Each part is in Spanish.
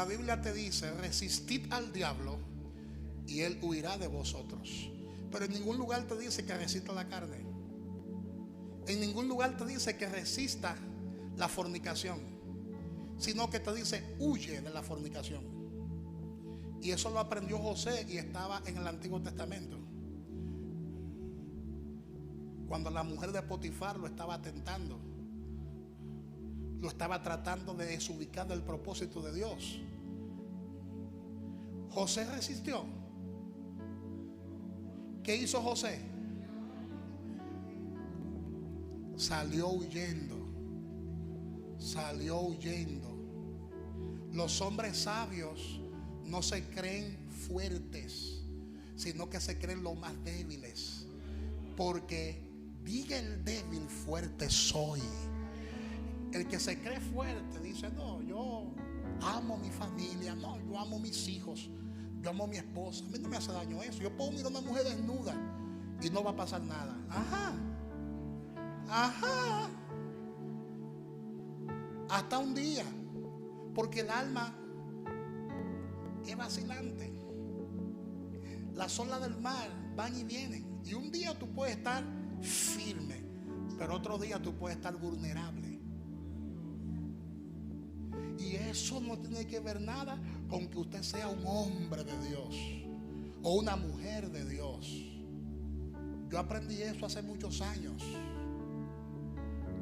la Biblia te dice: resistid al diablo y él huirá de vosotros. Pero en ningún lugar te dice que resista la carne. En ningún lugar te dice que resista la fornicación, sino que te dice: huye de la fornicación. Y eso lo aprendió José y estaba en el Antiguo Testamento, cuando la mujer de Potifar lo estaba tentando, lo estaba tratando de desubicar del propósito de Dios. José resistió. ¿Qué hizo José? Salió huyendo. Salió huyendo. Los hombres sabios no se creen fuertes, sino que se creen los más débiles. Porque diga el débil: fuerte soy. El que se cree fuerte dice: no, yo amo mi familia, no, yo amo mis hijos, yo amo a mi esposa, a mí no me hace daño eso. Yo puedo mirar a una mujer desnuda y no va a pasar nada. Ajá. Hasta un día, porque el alma es vacilante. Las olas del mar van y vienen, y un día tú puedes estar firme, pero otro día tú puedes estar vulnerable. Y eso no tiene que ver nada con que usted sea un hombre de Dios o una mujer de Dios. Yo aprendí eso hace muchos años.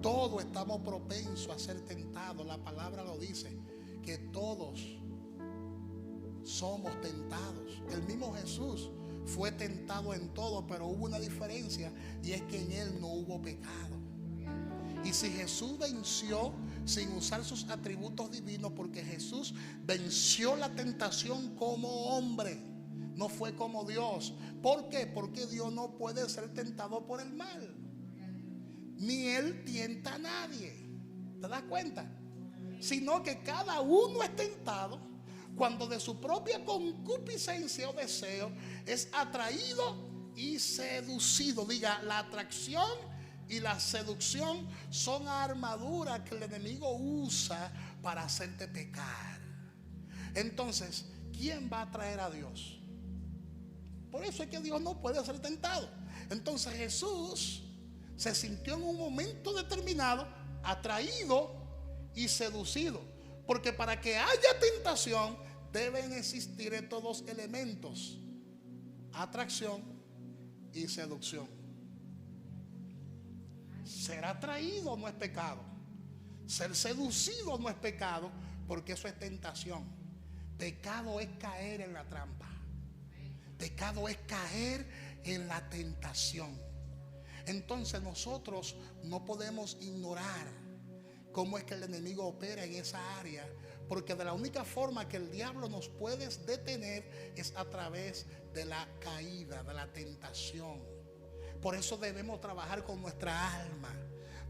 Todos estamos propensos a ser tentados. La palabra lo dice, que todos somos tentados. El mismo Jesús fue tentado en todo, pero hubo una diferencia, y es que en él no hubo pecado. Y si Jesús venció sin usar sus atributos divinos, porque Jesús venció la tentación como hombre, no fue como Dios. ¿Por qué? Porque Dios no puede ser tentado por el mal, ni él tienta a nadie. ¿Te das cuenta? Sino que cada uno es tentado cuando de su propia concupiscencia o deseo es atraído y seducido. Diga, la atracción y la seducción son armaduras que el enemigo usa para hacerte pecar. Entonces, ¿quién va a atraer a Dios? Por eso es que Dios no puede ser tentado. Entonces Jesús se sintió en un momento determinado atraído y seducido, porque para que haya tentación deben existir estos dos elementos: atracción y seducción. Ser atraído no es pecado, ser seducido no es pecado, porque eso es tentación. Pecado es caer en la trampa. Pecado es caer en la tentación. Entonces nosotros no podemos ignorar cómo es que el enemigo opera en esa área, porque de la única forma que el diablo nos puede detener es a través de la caída, de la tentación. Por eso debemos trabajar con nuestra alma,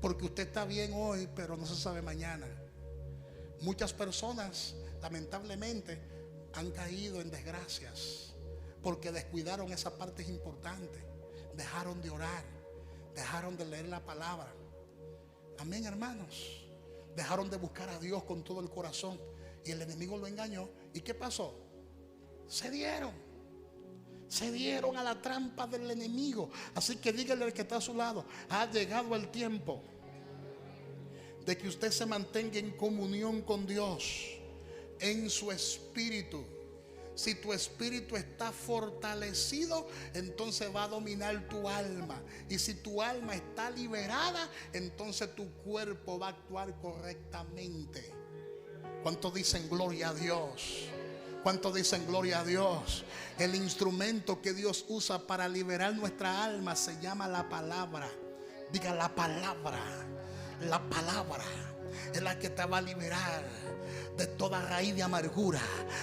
porque usted está bien hoy, pero no se sabe mañana. Muchas personas lamentablemente han caído en desgracias porque descuidaron esa parte importante. Dejaron de orar, dejaron de leer la palabra. Amén, hermanos. Dejaron de buscar a Dios con todo el corazón, y el enemigo lo engañó. ¿Y qué pasó? Se dieron a la trampa del enemigo. Así que dígale al que está a su lado: ha llegado el tiempo de que usted se mantenga en comunión con Dios, en su espíritu. Si tu espíritu está fortalecido, entonces va a dominar tu alma. Y si tu alma está liberada, entonces tu cuerpo va a actuar correctamente. ¿Cuántos dicen gloria a Dios? ¿Cuántos dicen gloria a Dios? El instrumento que Dios usa para liberar nuestra alma se llama la palabra. Diga, la palabra. La palabra es la que te va a liberar de toda raíz de amargura.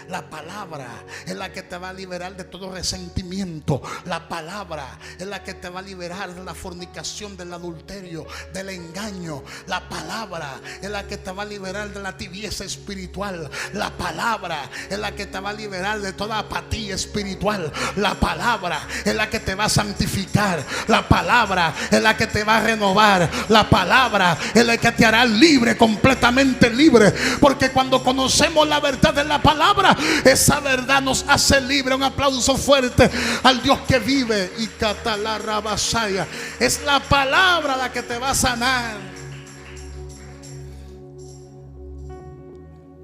La palabra es la que te va a liberar de todo resentimiento. La palabra es la que te va a liberar de la fornicación, del adulterio, del engaño. La palabra es la que te va a liberar de la tibieza espiritual. La palabra es la que te va a liberar de toda apatía espiritual. La palabra es la que te va a santificar. La palabra es la que te va a renovar. La palabra es la que te hará libre, completamente libre. Porque cuando cuando conocemos la verdad de la palabra, esa verdad nos hace libre. Un aplauso fuerte al Dios que vive. Y catalarabasaya, es la palabra la que te va a sanar.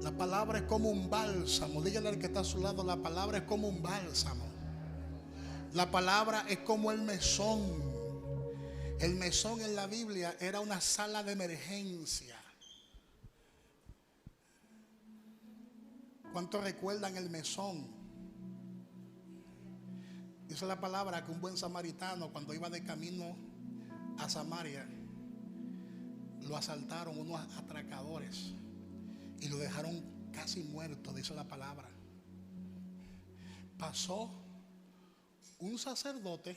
La palabra es como un bálsamo. Dígale al que está a su lado, la palabra es como un bálsamo. La palabra es como el mesón. El mesón en la Biblia era una sala de emergencia. ¿Cuántos recuerdan el mesón? Dice la palabra que un buen samaritano, cuando iba de camino a Samaria, lo asaltaron unos atracadores y lo dejaron casi muerto, dice la palabra. Pasó un sacerdote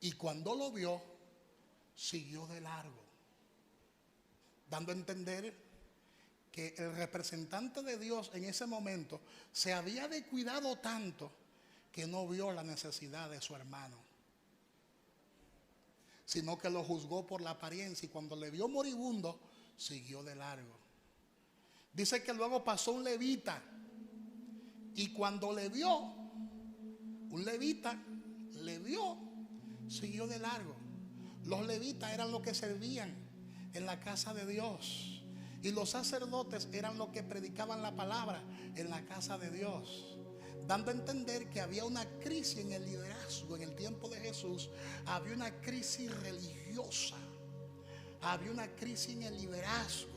y cuando lo vio, siguió de largo, dando a entender que el representante de Dios en ese momento se había descuidado tanto que no vio la necesidad de su hermano, sino que lo juzgó por la apariencia, y cuando le vio moribundo, siguió de largo. Dice que luego pasó un levita, y cuando le vio, un levita le vio, siguió de largo. Los levitas eran los que servían en la casa de Dios, y los sacerdotes eran los que predicaban la palabra en la casa de Dios, dando a entender que había una crisis en el liderazgo. En el tiempo de Jesús había una crisis religiosa, había una crisis en el liderazgo.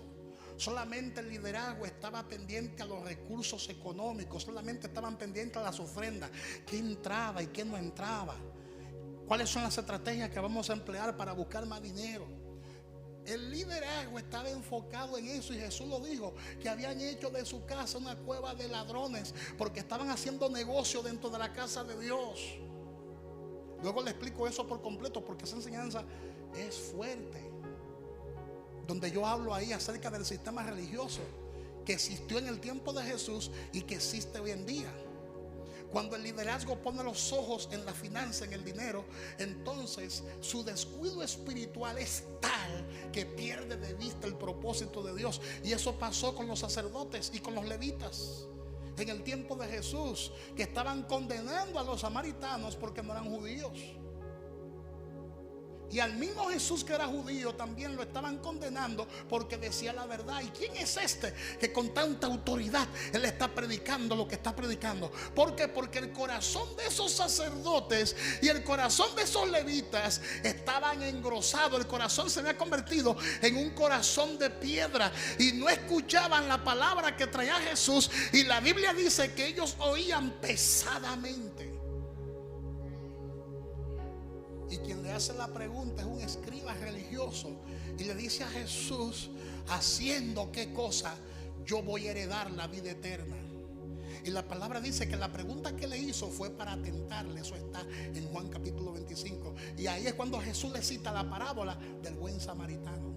Solamente el liderazgo estaba pendiente a los recursos económicos, solamente estaban pendientes a las ofrendas, qué entraba y qué no entraba, cuáles son las estrategias que vamos a emplear para buscar más dinero. El liderazgo estaba enfocado en eso, y Jesús lo dijo, que habían hecho de su casa una cueva de ladrones porque estaban haciendo negocio dentro de la casa de Dios. Luego le explico eso por completo, porque esa enseñanza es fuerte, donde yo hablo ahí acerca del sistema religioso que existió en el tiempo de Jesús y que existe hoy en día. Cuando el liderazgo pone los ojos en la finanza, en el dinero, entonces su descuido espiritual es tal que pierde de vista el propósito de Dios. Y eso pasó con los sacerdotes y con los levitas en el tiempo de Jesús, que estaban condenando a los samaritanos porque no eran judíos. Y al mismo Jesús, que era judío, también lo estaban condenando porque decía la verdad. ¿Y quién es este que con tanta autoridad él está predicando lo que está predicando? ¿Por qué? Porque el corazón de esos sacerdotes y el corazón de esos levitas estaban engrosados. El corazón se había convertido en un corazón de piedra y no escuchaban la palabra que traía Jesús. Y la Biblia dice que ellos oían pesadamente. Y quien le hace la pregunta es un escriba religioso, y le dice a Jesús: ¿haciendo qué cosa yo voy a heredar la vida eterna? Y la palabra dice que la pregunta que le hizo fue para tentarle. Eso está en Juan capítulo 25. Y ahí es cuando Jesús le cita la parábola del buen samaritano.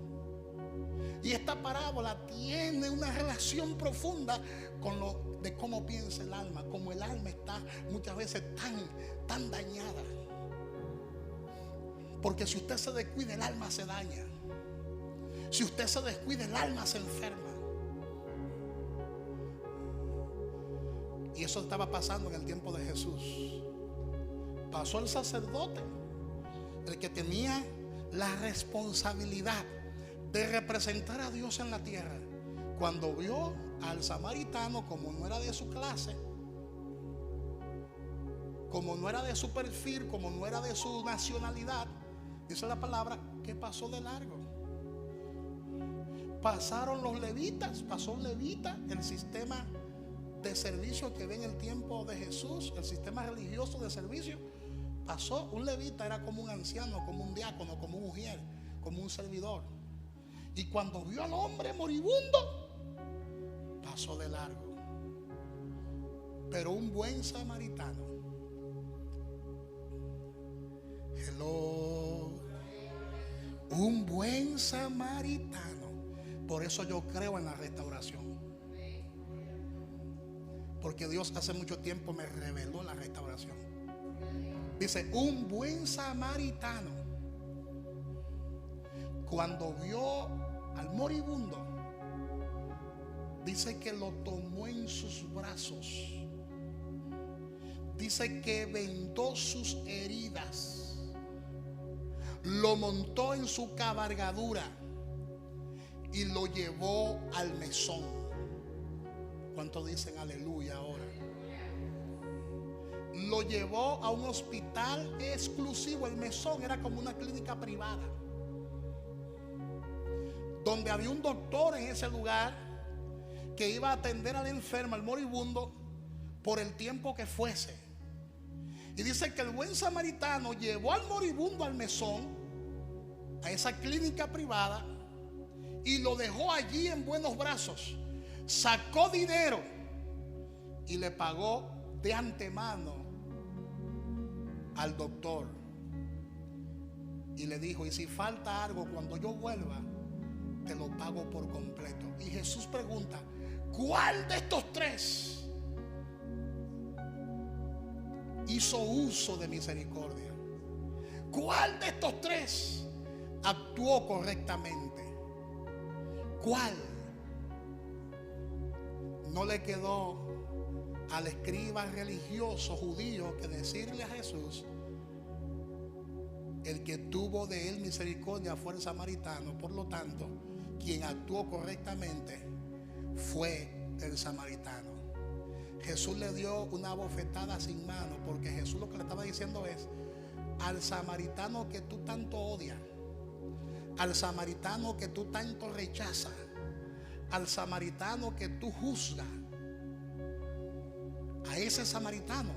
Y esta parábola tiene una relación profunda con lo de cómo piensa el alma, como el alma está muchas veces tan dañada. Porque si usted se descuida, el alma se daña. Si usted se descuida, el alma se enferma. Y eso estaba pasando en el tiempo de Jesús. Pasó el sacerdote, el que tenía la responsabilidad de representar a Dios en la tierra. Cuando vio al samaritano, como no era de su clase, como no era de su perfil, como no era de su nacionalidad, dice la palabra que pasó de largo. Pasaron los levitas, pasó un levita, el sistema de servicio que ve en el tiempo de Jesús, el sistema religioso de servicio. Pasó un levita, era como un anciano, como un diácono, como un ujier, como un servidor. Y cuando vio al hombre moribundo, pasó de largo. Pero un buen samaritano, un buen samaritano. Por eso yo creo en la restauración, porque Dios hace mucho tiempo me reveló la restauración. Dice: un buen samaritano, cuando vio al moribundo, Dice que lo tomó en sus brazos. Dice que vendó sus heridas. Lo montó en su cabalgadura y lo llevó al mesón. ¿Cuántos dicen aleluya ahora? Lo llevó a un hospital exclusivo. El mesón era como una clínica privada, donde había un doctor en ese lugar que iba a atender al enfermo, al moribundo, por el tiempo que fuese. Y dice que el buen samaritano llevó al moribundo al mesón, a esa clínica privada, y lo dejó allí en buenos brazos. Sacó dinero y le pagó de antemano al doctor. Y le dijo: y si falta algo, cuando yo vuelva, te lo pago por completo. Y Jesús pregunta: ¿cuál de estos tres hizo uso de misericordia? ¿Cuál de estos tres actuó correctamente? ¿Cuál? No le quedó al escriba religioso judío que decirle a Jesús: el que tuvo de él misericordia fue el samaritano. Por lo tanto, quien actuó correctamente fue el samaritano. Jesús le dio una bofetada sin mano, porque Jesús lo que le estaba diciendo es: al samaritano que tú tanto odias, al samaritano que tú tanto rechazas, al samaritano que tú juzgas, a ese samaritano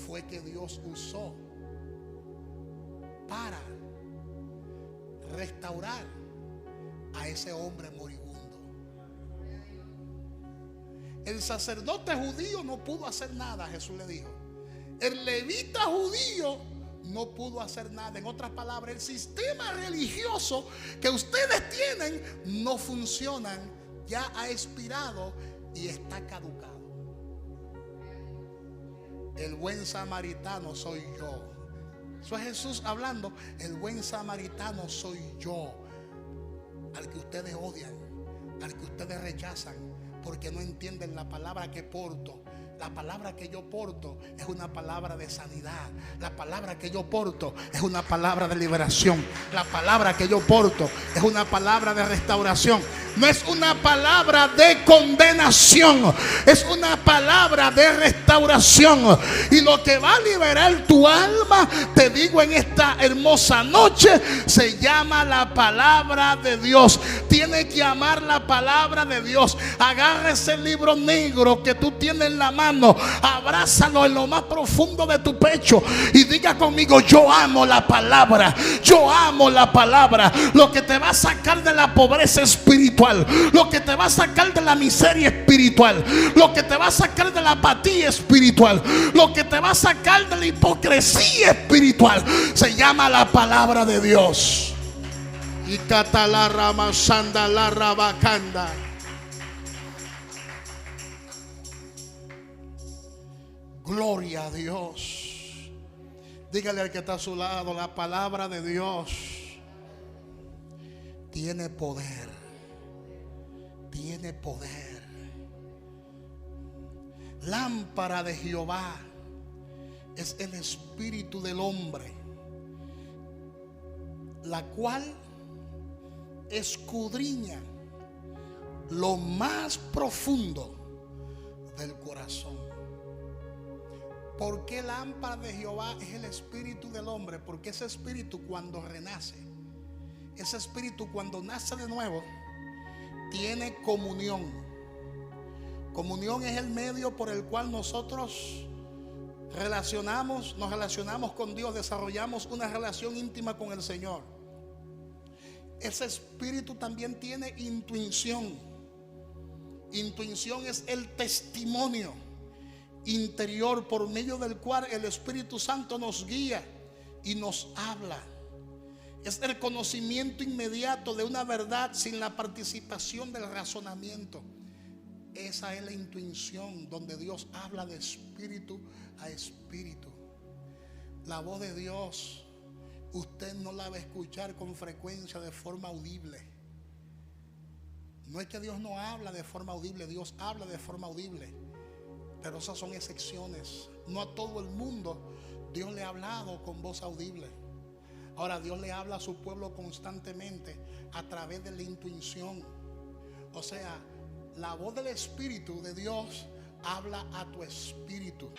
fue que Dios usó para restaurar a ese hombre moribundo. El sacerdote judío no pudo hacer nada, Jesús le dijo. El levita judío no pudo hacer nada. En otras palabras, el sistema religioso que ustedes tienen no funciona, ya ha expirado y está caducado. El buen samaritano soy yo. Eso es Jesús hablando. El buen samaritano soy yo, al que ustedes odian, al que ustedes rechazan, porque no entienden la palabra que porto. La palabra que yo porto es una palabra de sanidad. La palabra que yo porto es una palabra de liberación. La palabra que yo porto es una palabra de restauración. No es una palabra de condenación, es una palabra de restauración. Y lo que va a liberar tu alma, te digo en esta hermosa noche, se llama la palabra de Dios. Tiene que amar la palabra de Dios. Agarra ese libro negro que tú tienes en la mano, abrázalo en lo más profundo de tu pecho y diga conmigo: yo amo la palabra, yo amo la palabra. Lo que te va a sacar de la pobreza espiritual, lo que te va a sacar de la miseria espiritual, lo que te va a sacar de la apatía espiritual, lo que te va a sacar de la hipocresía espiritual, se llama la palabra de Dios. Y catala rama sanda la rabacanda. Gloria a Dios. Dígale al que está a su lado: la palabra de Dios tiene poder. Tiene poder. Lámpara de Jehová es el espíritu del hombre, la cual escudriña lo más profundo del corazón. ¿Por qué lámpara de Jehová es el espíritu del hombre? Porque ese espíritu, cuando renace, ese espíritu cuando nace de nuevo, tiene comunión. Comunión es el medio por el cual nosotros nos relacionamos con Dios, desarrollamos una relación íntima con el Señor. Ese espíritu también tiene intuición. Intuición es el testimonio interior por medio del cual el Espíritu Santo nos guía y nos habla. Es el conocimiento inmediato de una verdad sin la participación del razonamiento. Esa es la intuición, donde Dios habla de espíritu a espíritu. La voz de Dios usted no la va a escuchar con frecuencia de forma audible. No es que Dios no habla de forma audible, Dios habla de forma audible, pero esas son excepciones. No a todo el mundo Dios le ha hablado con voz audible. Ahora, Dios le habla a su pueblo constantemente a través de la intuición. O sea, la voz del Espíritu de Dios habla a tu espíritu.